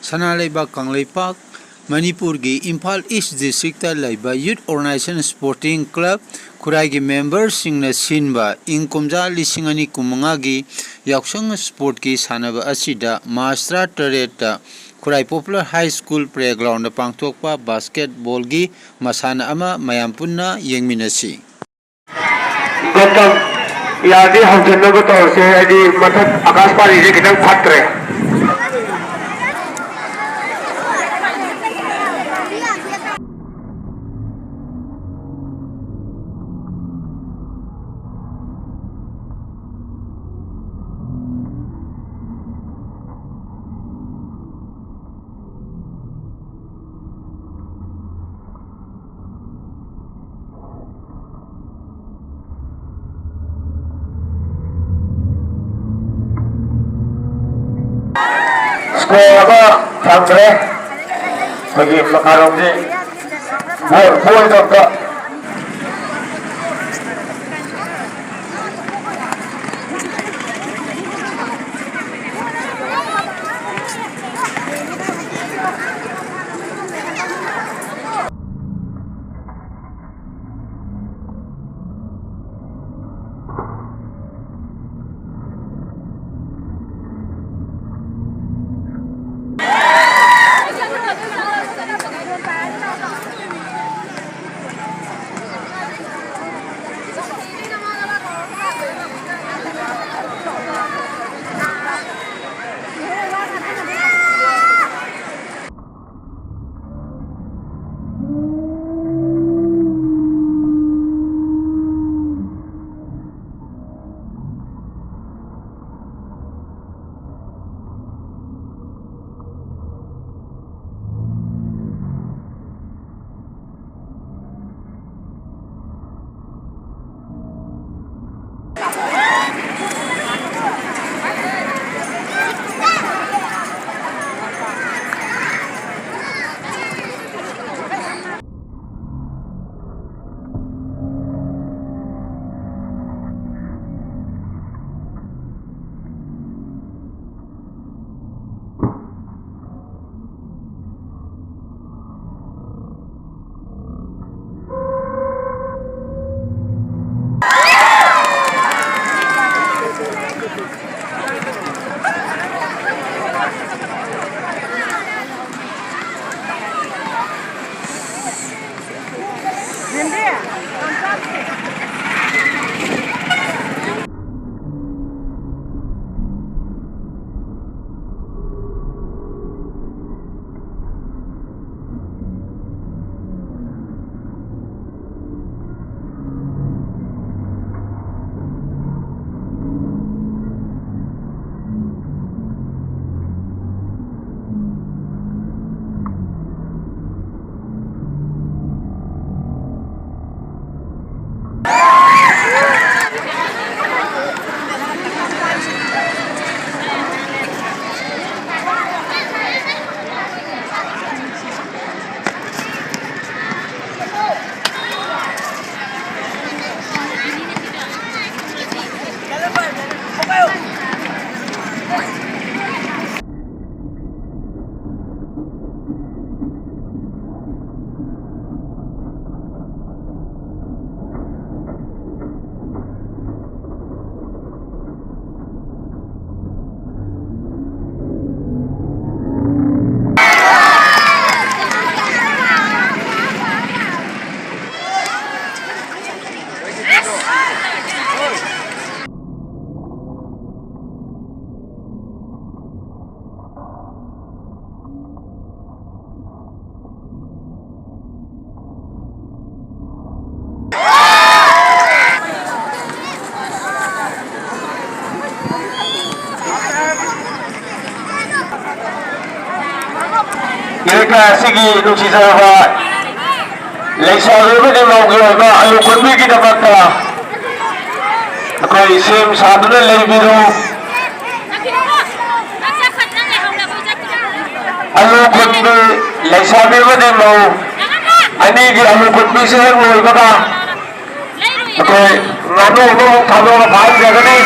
Sanalaiba Kangleipak Manipur gi Imphal East District ta laiba Youth Organization Sporting Club Khurai gi members singna sinba ingkumja lisingani kumanga gi yaksang sport ki sanaba asida Maastra Tareta Khurai Popular High School Playground pangthokpa basketball gi masana ama mayam punna yengminasi यादी हम जनों को तो से यदि मतलब आकाश पर इसे कितना फट रहे Apa sampai bagi makarong ni boleh tak Mereka segi nusi sahabat Leksa berikut yang mau kita alu kunbi kita bakta Aku isim satu dan lagi biru Alu kunbi Leksa berikut yang mau Ini di alu kunbi saya mau kata Aku nganu kamu apa jaga ni